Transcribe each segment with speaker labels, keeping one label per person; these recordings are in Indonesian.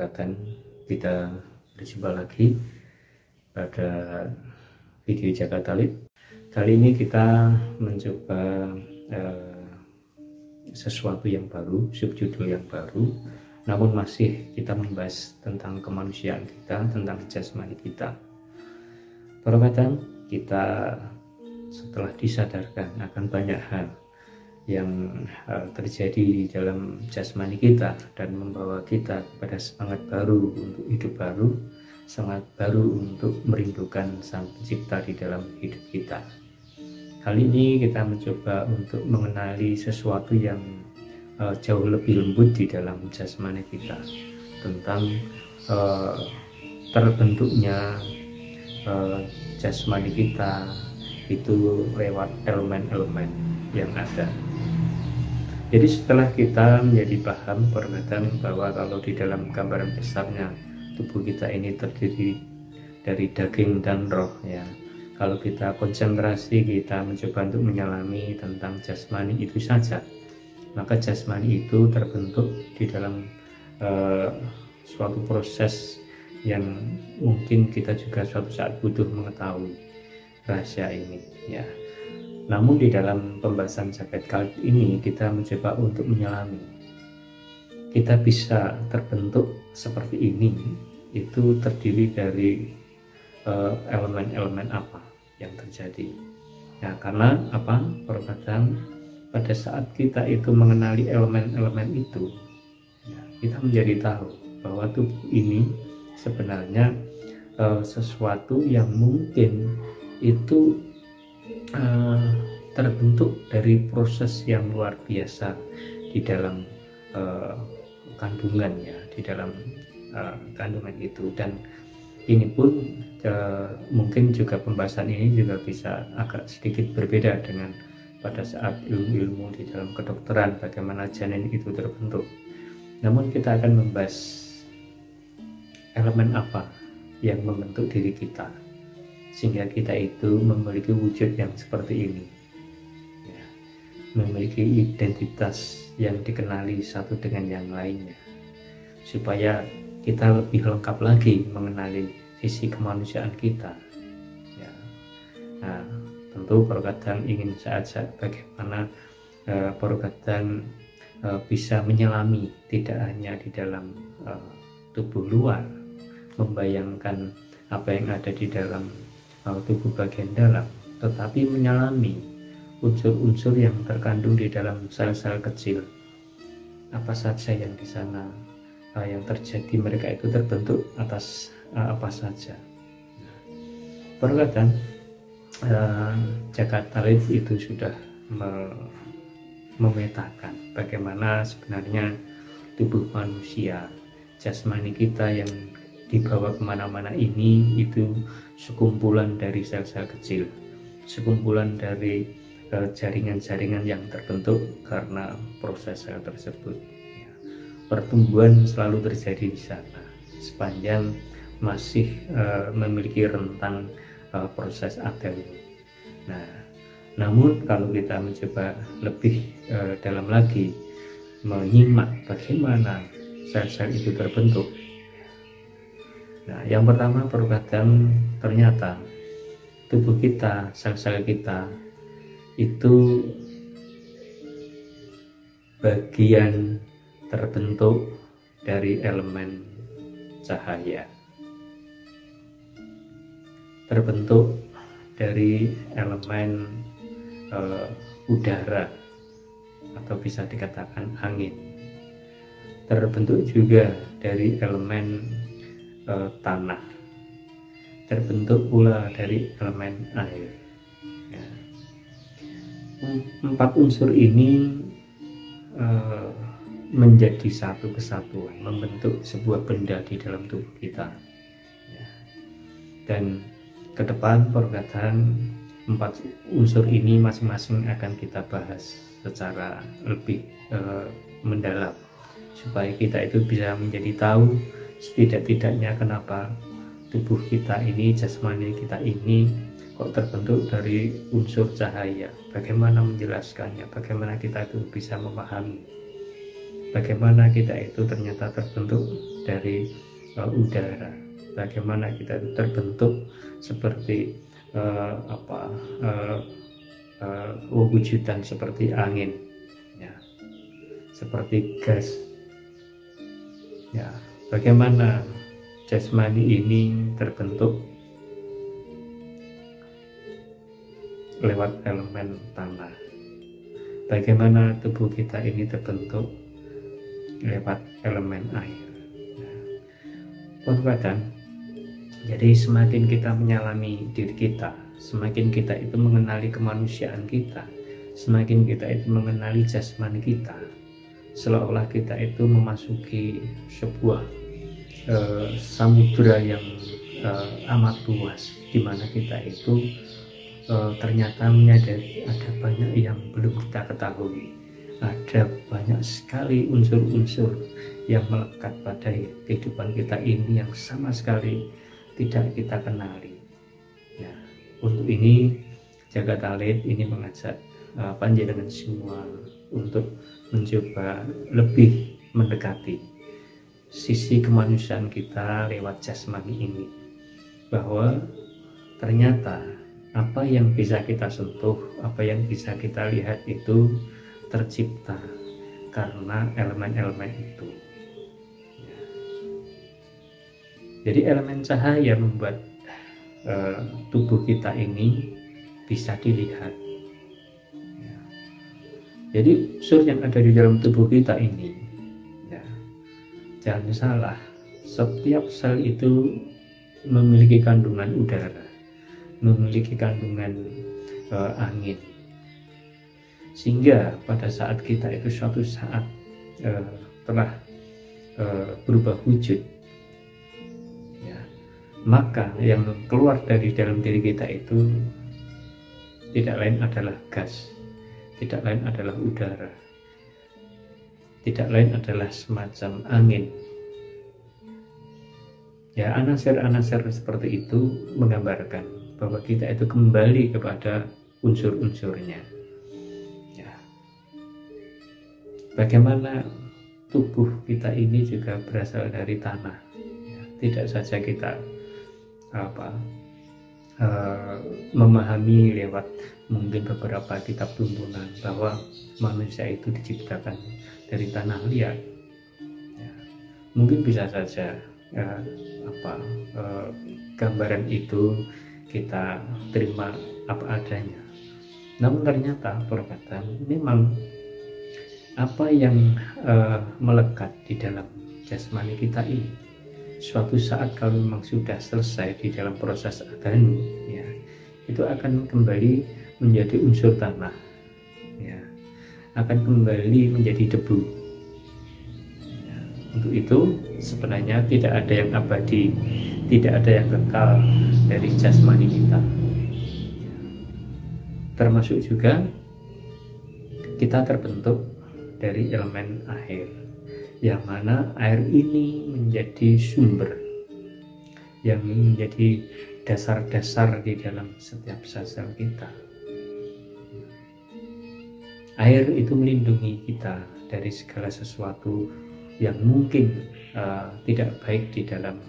Speaker 1: Perkatan, kita berjumpa lagi pada video Jakarta Talib. Kali ini kita mencoba sesuatu yang baru, subjudul yang baru, namun masih kita membahas tentang kemanusiaan kita, tentang jasmani kita. Perkatan, kita setelah disadarkan akan banyak hal yang terjadi di dalam jasmani kita dan membawa kita kepada semangat baru untuk hidup baru, semangat baru untuk merindukan Sang Pencipta di dalam hidup kita. Kali ini kita mencoba untuk mengenali sesuatu yang jauh lebih lembut di dalam jasmani kita, tentang terbentuknya jasmani kita itu lewat elemen-elemen yang ada. Jadi setelah kita menjadi paham Perkatan bahwa kalau di dalam gambaran besarnya tubuh kita ini terdiri dari daging dan roh, ya. Kalau kita konsentrasi, kita mencoba untuk menyelami tentang jasmani itu saja, maka jasmani itu terbentuk di dalam suatu proses yang mungkin kita juga suatu saat butuh mengetahui rahasia ini, ya. Namun di dalam pembahasan Jagat kali ini kita mencoba untuk menyelami, kita bisa terbentuk seperti ini itu terdiri dari elemen-elemen apa yang terjadi, ya. Karena apa? Perkatan, pada saat kita itu mengenali elemen-elemen itu, ya, kita menjadi tahu bahwa tubuh ini sebenarnya sesuatu yang mungkin itu terbentuk dari proses yang luar biasa di dalam kandungan, ya, di dalam kandungan itu. Dan ini pun mungkin juga pembahasan ini juga bisa agak sedikit berbeda dengan pada saat ilmu-ilmu di dalam kedokteran bagaimana janin itu terbentuk. Namun kita akan membahas elemen apa yang membentuk diri kita sehingga kita itu memiliki wujud yang seperti ini, ya, memiliki identitas yang dikenali satu dengan yang lainnya, supaya kita lebih lengkap lagi mengenali sisi kemanusiaan kita, ya. Nah, tentu Perkatan ingin saat-saat bagaimana Perkatan bisa menyelami tidak hanya di dalam tubuh luar, membayangkan apa yang ada di dalam tubuh bagian dalam, tetapi menyelami unsur-unsur yang terkandung di dalam sel-sel kecil. Apa saja yang di sana yang terjadi, mereka itu terbentuk atas apa saja. Perkatan, Jagat Talib itu sudah memetakan bagaimana sebenarnya tubuh manusia, jasmani kita yang dibawa kemana-mana ini itu sekumpulan dari sel-sel kecil, sekumpulan dari jaringan-jaringan yang terbentuk karena proses sel tersebut, ya. Pertumbuhan selalu terjadi di sana sepanjang masih memiliki rentang proses adem. Nah, namun kalau kita mencoba lebih dalam lagi menyimak bagaimana sel-sel itu terbentuk, nah, yang pertama Perkatan, ternyata tubuh kita, sel-sel kita itu bagian terbentuk dari elemen cahaya, terbentuk dari elemen udara atau bisa dikatakan angin, terbentuk juga dari elemen tanah, terbentuk pula dari elemen air, ya. 4 unsur ini menjadi satu kesatuan, membentuk sebuah benda di dalam tubuh kita, ya. Dan ke depan Perkatan, 4 unsur ini masing-masing akan kita bahas secara lebih mendalam, supaya kita itu bisa menjadi tahu setidak-tidaknya kenapa tubuh kita ini, jasmani kita ini kok terbentuk dari unsur cahaya, bagaimana menjelaskannya, bagaimana kita itu bisa memahami, bagaimana kita itu ternyata terbentuk dari udara, bagaimana kita itu terbentuk seperti wujudan seperti angin, ya, seperti gas, ya, bagaimana jasmani ini terbentuk lewat elemen tanah, bagaimana tubuh kita ini terbentuk lewat elemen air. Nah, jadi semakin kita menyalami diri kita, semakin kita itu mengenali kemanusiaan kita, semakin kita itu mengenali jasmani kita, seolah-olah kita itu memasuki sebuah samudra yang amat luas, di mana kita itu ternyata menyadari ada banyak yang belum kita ketahui, ada banyak sekali unsur-unsur yang melekat pada kehidupan kita ini yang sama sekali tidak kita kenali. Ya, untuk ini Jagat Alit ini mengajak panjenengan semua untuk mencoba lebih mendekati sisi kemanusiaan kita lewat jasmani ini, bahwa ternyata apa yang bisa kita sentuh, apa yang bisa kita lihat itu tercipta karena elemen-elemen itu. Jadi elemen cahaya membuat tubuh kita ini bisa dilihat. Ya. Jadi unsur yang ada di dalam tubuh kita ini, ya, jangan salah, setiap sel itu memiliki kandungan udara, memiliki kandungan angin, sehingga pada saat kita itu suatu saat telah berubah wujud, maka yang keluar dari dalam diri kita itu tidak lain adalah gas, tidak lain adalah udara, tidak lain adalah semacam angin. Ya, anasir-anasir seperti itu menggambarkan bahwa kita itu kembali kepada unsur-unsurnya. Ya. Bagaimana tubuh kita ini juga berasal dari tanah. Ya, tidak saja kita memahami lewat mungkin beberapa kitab tuntunan bahwa manusia itu diciptakan dari tanah liat, ya, mungkin bisa saja gambaran itu kita terima apa adanya, namun ternyata perkataan memang apa yang melekat di dalam jasmani kita ini suatu saat kalau memang sudah selesai di dalam proses adanu, ya, itu akan kembali menjadi unsur tanah, ya, akan kembali menjadi debu. Ya, untuk itu sebenarnya tidak ada yang abadi, tidak ada yang kekal dari jasmani kita. Ya. Termasuk juga kita terbentuk dari elemen air, yang mana air ini menjadi sumber yang menjadi dasar-dasar di dalam setiap sel kita. Air itu melindungi kita dari segala sesuatu yang mungkin tidak baik di dalam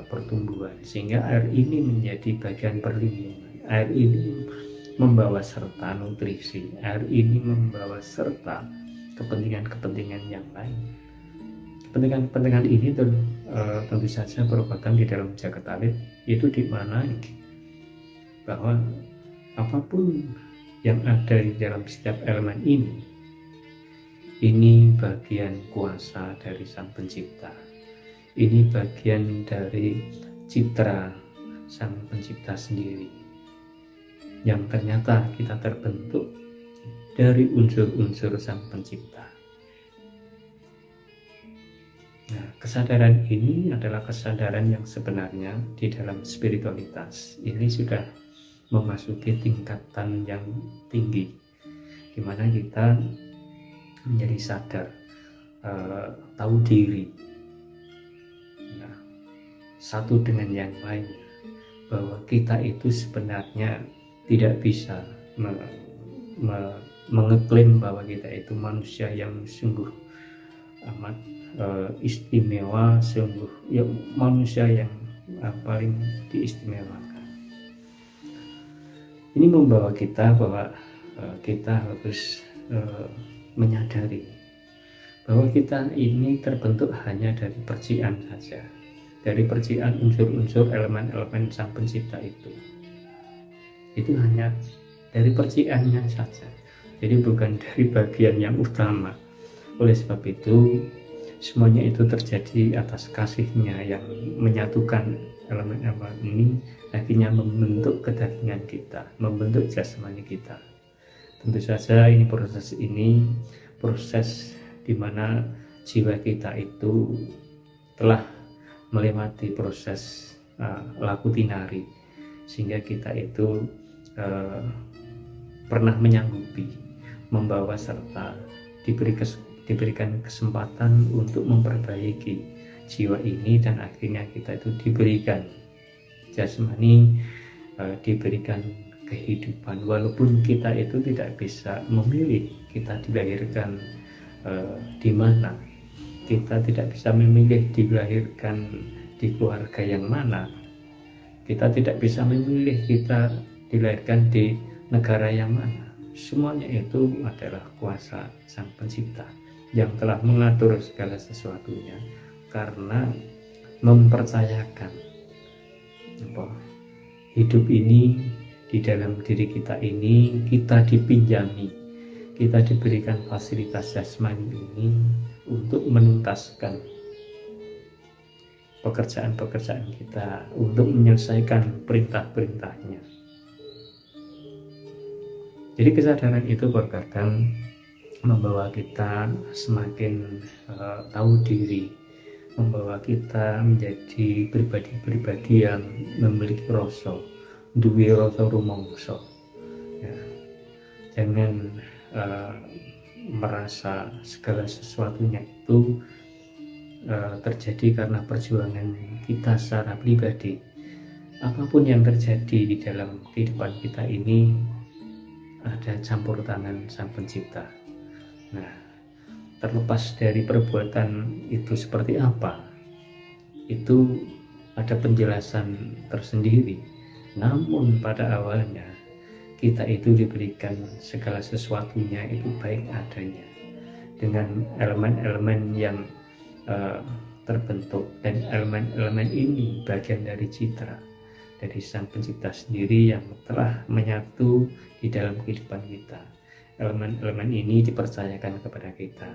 Speaker 1: pertumbuhan, sehingga air ini menjadi bagian perlindungan. Air ini membawa serta nutrisi, air ini membawa serta kepentingan-kepentingan yang lain. Kepentingan ini tentu saja merupakan di dalam Jagat Alit itu dimaknai bahwa apapun yang ada di dalam setiap elemen ini bagian kuasa dari Sang Pencipta, ini bagian dari citra Sang Pencipta sendiri, yang ternyata kita terbentuk dari unsur-unsur Sang Pencipta. Nah, kesadaran ini adalah kesadaran yang sebenarnya di dalam spiritualitas ini sudah memasuki tingkatan yang tinggi, di mana kita menjadi sadar, tahu diri, nah, satu dengan yang lain, bahwa kita itu sebenarnya tidak bisa mengeklaim bahwa kita itu manusia yang sungguh amat istimewa, sungguh ya manusia yang paling diistimewakan. Ini membawa kita bahwa kita harus menyadari bahwa kita ini terbentuk hanya dari percikan saja, dari percikan unsur-unsur elemen-elemen Sang Pencipta itu hanya dari percikannya saja, jadi bukan dari bagian yang utama. Oleh sebab itu semuanya itu terjadi atas kasihnya yang menyatukan elemen-elemen ini, akhirnya membentuk kedagingan kita, membentuk jasmani kita. Tentu saja proses di mana jiwa kita itu telah melewati proses laku tinari, sehingga kita itu pernah menyanggupi, membawa serta diberikan kesempatan untuk memperbaiki jiwa ini, dan akhirnya kita itu diberikan jasmani, diberikan kehidupan, walaupun kita itu tidak bisa memilih kita dilahirkan di mana, kita tidak bisa memilih dilahirkan di keluarga yang mana, kita tidak bisa memilih kita dilahirkan di negara yang mana. Semuanya itu adalah kuasa Sang Pencipta yang telah mengatur segala sesuatunya, karena mempercayakan hidup ini di dalam diri kita ini, kita dipinjami, kita diberikan fasilitas jasmani ini untuk menuntaskan pekerjaan-pekerjaan kita, untuk menyelesaikan perintah-perintahnya. Jadi kesadaran itu berkaitan membawa kita semakin tahu diri, membawa kita menjadi pribadi-pribadi yang memiliki rasa, duwe rasa rumangsa. Ya. Jangan merasa segala sesuatunya itu terjadi karena perjuangan kita secara pribadi. Apapun yang terjadi di dalam kehidupan kita ini ada campur tangan Sang Pencipta. Nah, terlepas dari perbuatan itu seperti apa, itu ada penjelasan tersendiri. Namun pada awalnya kita itu diberikan segala sesuatunya itu baik adanya, dengan elemen-elemen yang terbentuk, dan elemen-elemen ini bagian dari citra dari Sang Pencipta sendiri yang telah menyatu di dalam kehidupan kita. Elemen-elemen ini dipercayakan kepada kita.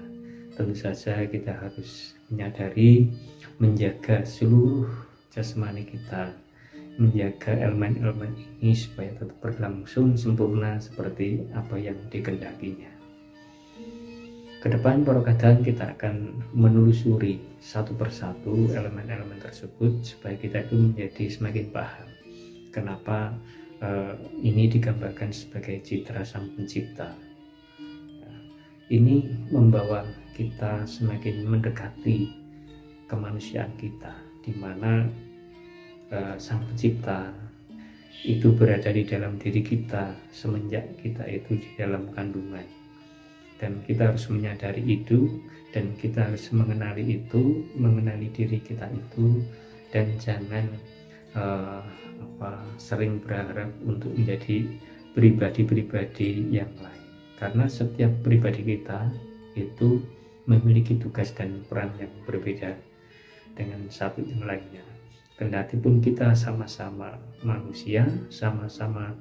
Speaker 1: Tentu saja kita harus menyadari, menjaga seluruh jasmani kita, menjaga elemen-elemen ini supaya tetap berlangsung sempurna seperti apa yang dikehendakinya. Kedepan Parokadhan kita akan menelusuri satu persatu elemen-elemen tersebut supaya kita itu menjadi semakin paham kenapa ini digambarkan sebagai citra Sang Pencipta. Ini membawa kita semakin mendekati kemanusiaan kita, di mana Sang Pencipta itu berada di dalam diri kita semenjak kita itu di dalam kandungan, dan kita harus menyadari itu, dan kita harus mengenali itu, mengenali diri kita itu, dan jangan sering berharap untuk menjadi pribadi-pribadi yang lain, karena setiap pribadi kita itu memiliki tugas dan peran yang berbeda dengan satu yang lainnya. Kendati pun kita sama-sama manusia, sama-sama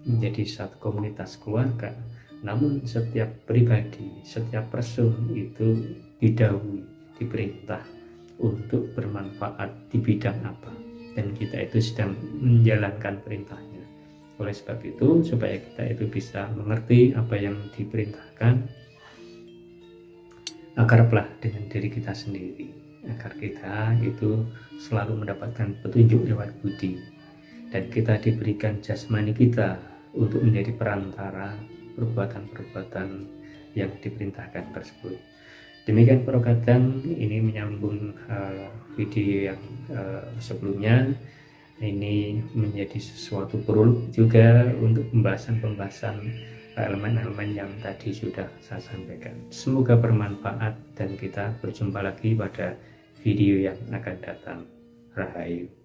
Speaker 1: menjadi satu komunitas keluarga, namun setiap pribadi, setiap person itu didahului, diperintah untuk bermanfaat di bidang apa, dan kita itu sedang menjalankan perintahnya. Oleh sebab itu, supaya kita itu bisa mengerti apa yang diperintahkan, akarlah dengan diri kita sendiri, agar kita itu selalu mendapatkan petunjuk lewat budi, dan kita diberikan jasmani kita untuk menjadi perantara perbuatan-perbuatan yang diperintahkan tersebut. Demikian Parokadhan, ini menyambung video yang sebelumnya. Ini menjadi sesuatu prolog juga untuk pembahasan-pembahasan elemen-elemen yang tadi sudah saya sampaikan. Semoga bermanfaat dan kita berjumpa lagi pada video yang akan datang. Rahayu.